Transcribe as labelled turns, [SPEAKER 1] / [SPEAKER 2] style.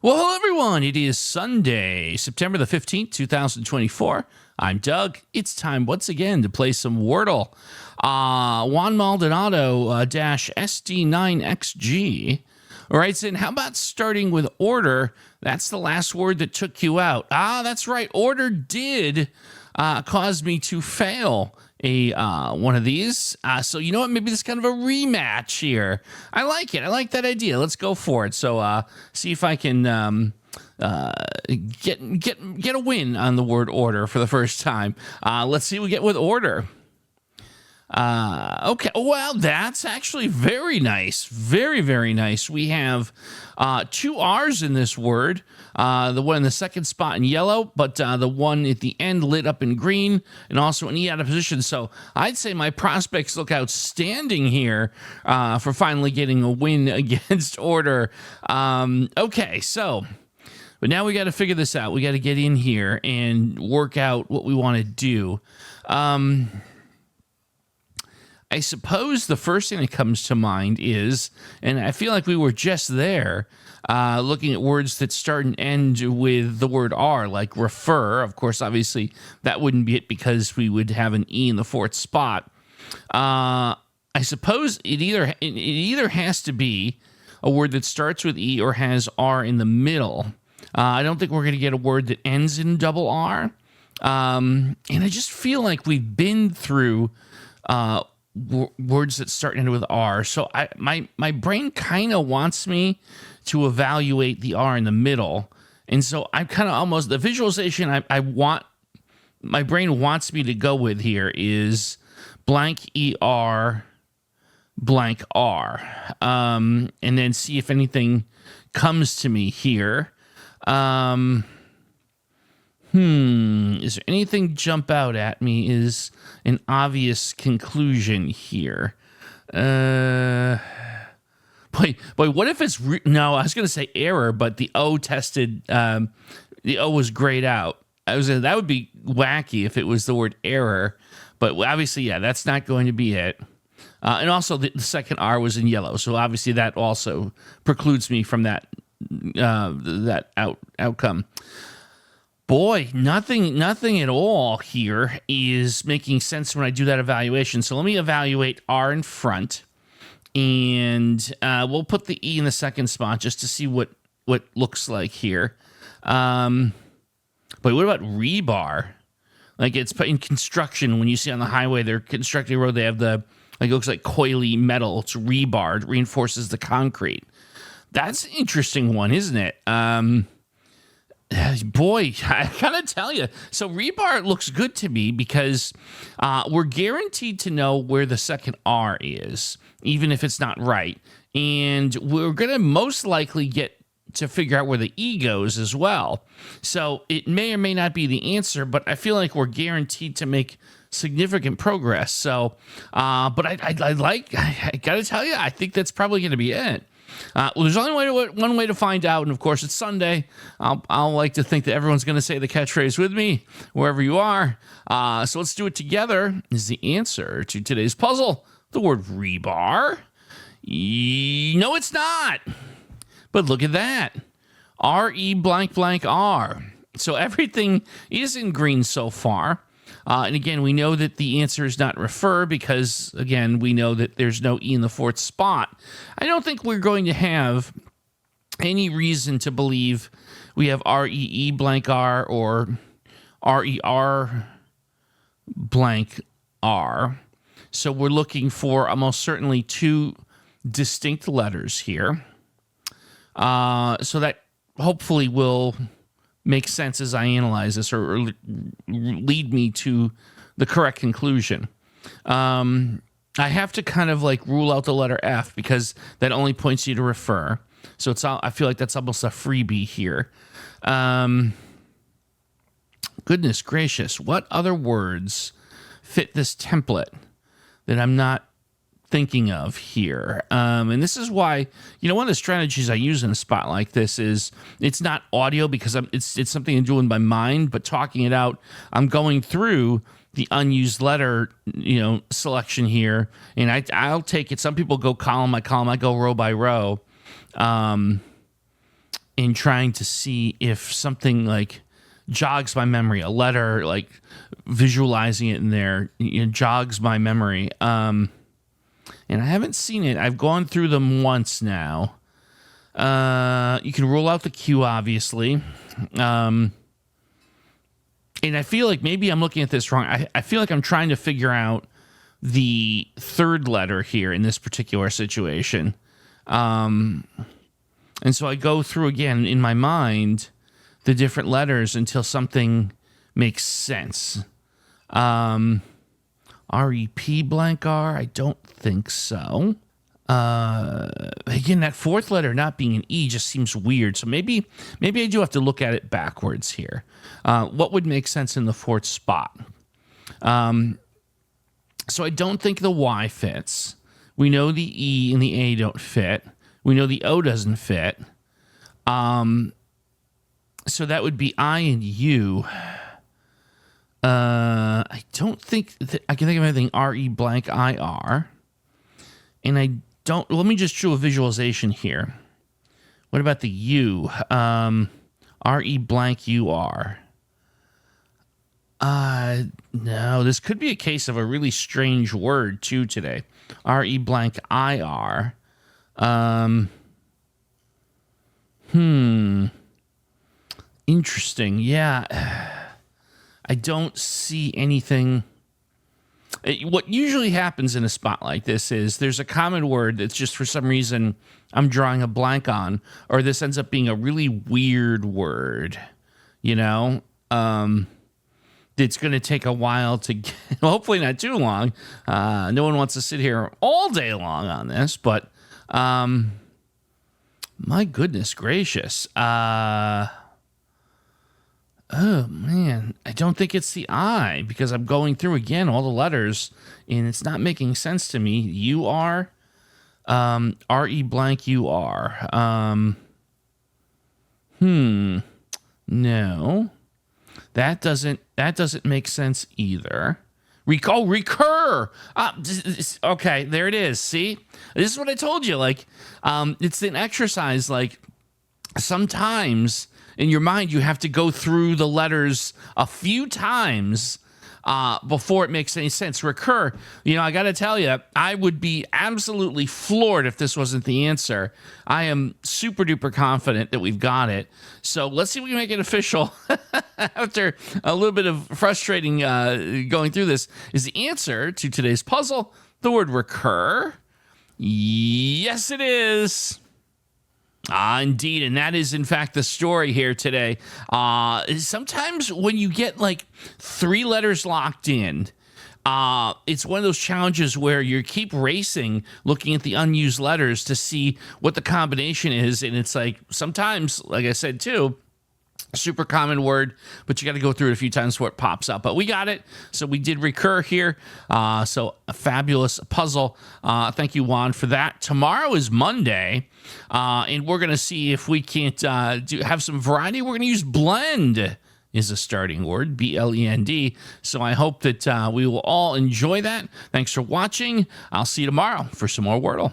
[SPEAKER 1] Well, hello, everyone. It is Sunday, September the 15th, 2024. I'm Doug. It's time once again to play some Wordle. Juan Maldonado dash SD9XG writes in, how about starting with order? That's the last word that took you out. That's right. Order did cause me to fail one of these. So you know what? Maybe this is kind of a rematch here. I like it. I like that idea. Let's go for it. So see if I can get a win on the word order for the first time. Let's see what we get with order. Okay, well, that's actually very nice. Very, very nice. We have two R's in this word. The one in the second spot in yellow, but the one at the end lit up in green, and also an E out of position. So I'd say my prospects look outstanding here for finally getting a win against order. Okay, so... but now we got to figure this out. We got to get in here and work out what we want to do. I suppose the first thing that comes to mind is, and I feel like we were just there, looking at words that start and end with the word R, like refer. Of course, obviously, that wouldn't be it because we would have an E in the fourth spot. I suppose it either has to be a word that starts with E or has R in the middle. I don't think we're going to get a word that ends in double R. And I just feel like we've been through words that start and end with R. So my brain kind of wants me to evaluate the R in the middle. And so I'm kind of almost, the visualization my brain wants me to go with here is blank ER, blank R. And then see if anything comes to me here. Is there anything jump out at me is an obvious conclusion here. Boy, what if it's, no, I was going to say error, but the O tested, the O was grayed out. That would be wacky if it was the word error, but obviously, yeah, that's not going to be it. And also the second R was in yellow. So obviously that also precludes me from that outcome. Boy, nothing at all here is making sense when I do that evaluation. So let me evaluate R in front, and we'll put the E in the second spot just to see what looks like here. But what about rebar? Like it's in construction. When you see on the highway, they're constructing a road. They have it looks like coily metal. It's rebar. It reinforces the concrete. That's an interesting one, isn't it? Boy, I gotta tell you. So rebar looks good to me because we're guaranteed to know where the second R is, even if it's not right. And we're going to most likely get to figure out where the E goes as well. So it may or may not be the answer, but I feel like we're guaranteed to make significant progress. So, but I gotta tell you, I think that's probably going to be it. Well, there's only one way to find out, and of course it's Sunday. I'll like to think that everyone's going to say the catchphrase with me, wherever you are. So let's do it together. Is the answer to today's puzzle the word rebar? No, it's not. But look at that. R-E blank blank R. So everything is in green so far. And again, we know that the answer is not refer because, again, we know that there's no E in the fourth spot. I don't think we're going to have any reason to believe we have R-E-E blank R or R-E-R blank R. So we're looking for almost certainly two distinct letters here. So that hopefully will make sense as I analyze this or lead me to the correct conclusion. I have to kind of like rule out the letter F because that only points you to refer. So I feel like that's almost a freebie here. Goodness gracious, what other words fit this template that I'm not thinking of here? And this is why, one of the strategies I use in a spot like this is it's not audio because it's something I'm doing by mind, but talking it out, I'm going through the unused letter, selection here, and I'll take it. Some people go column by column. I go row by row. in trying to see if something like jogs my memory, a letter, like visualizing it in there, jogs my memory. And I haven't seen it. I've gone through them once now. You can rule out the Q, obviously. And I feel like maybe I'm looking at this wrong. I feel like I'm trying to figure out the third letter here in this particular situation. And so I go through again in my mind the different letters until something makes sense. R-E-P blank R? I don't think so. Again, that fourth letter not being an E just seems weird. So maybe I do have to look at it backwards here. What would make sense in the fourth spot? So I don't think the Y fits. We know the E and the A don't fit. We know the O doesn't fit. So that would be I and U. I don't think I can think of anything R-E blank I-R. And I don't, let me just do a visualization here. What about the U? R-E blank U-R. No, this could be a case of a really strange word too today. R-E blank I-R. Interesting. Yeah. I don't see anything. What usually happens in a spot like this is there's a common word that's just for some reason I'm drawing a blank on, or this ends up being a really weird word, you know? It's going to take a while to get, hopefully not too long. No one wants to sit here all day long on this, but my goodness gracious. Oh, man, I don't think it's the I because I'm going through again all the letters and it's not making sense to me. You are, R-E blank you are. No, that doesn't make sense either. Recur. Okay, there it is. See, this is what I told you. Like, it's an exercise. Like, sometimes in your mind, you have to go through the letters a few times before it makes any sense. Recur. You know, I got to tell you, I would be absolutely floored if this wasn't the answer. I am super duper confident that we've got it. So let's see if we can make it official. After a little bit of frustrating going through this, is the answer to today's puzzle the word recur? Yes, it is. Indeed, and that is, in fact, the story here today. Sometimes when you get, like, 3 letters locked in, it's one of those challenges where you keep racing, looking at the unused letters to see what the combination is, and it's, like, sometimes, like I said, too, super common word, but you got to go through it a few times before it pops up. But we got it. So we did recur here. So a fabulous puzzle. Thank you, Juan, for that. Tomorrow is Monday, and we're going to see if we can't have some variety. We're going to use blend is a starting word, B-L-E-N-D. So I hope that we will all enjoy that. Thanks for watching. I'll see you tomorrow for some more Wordle.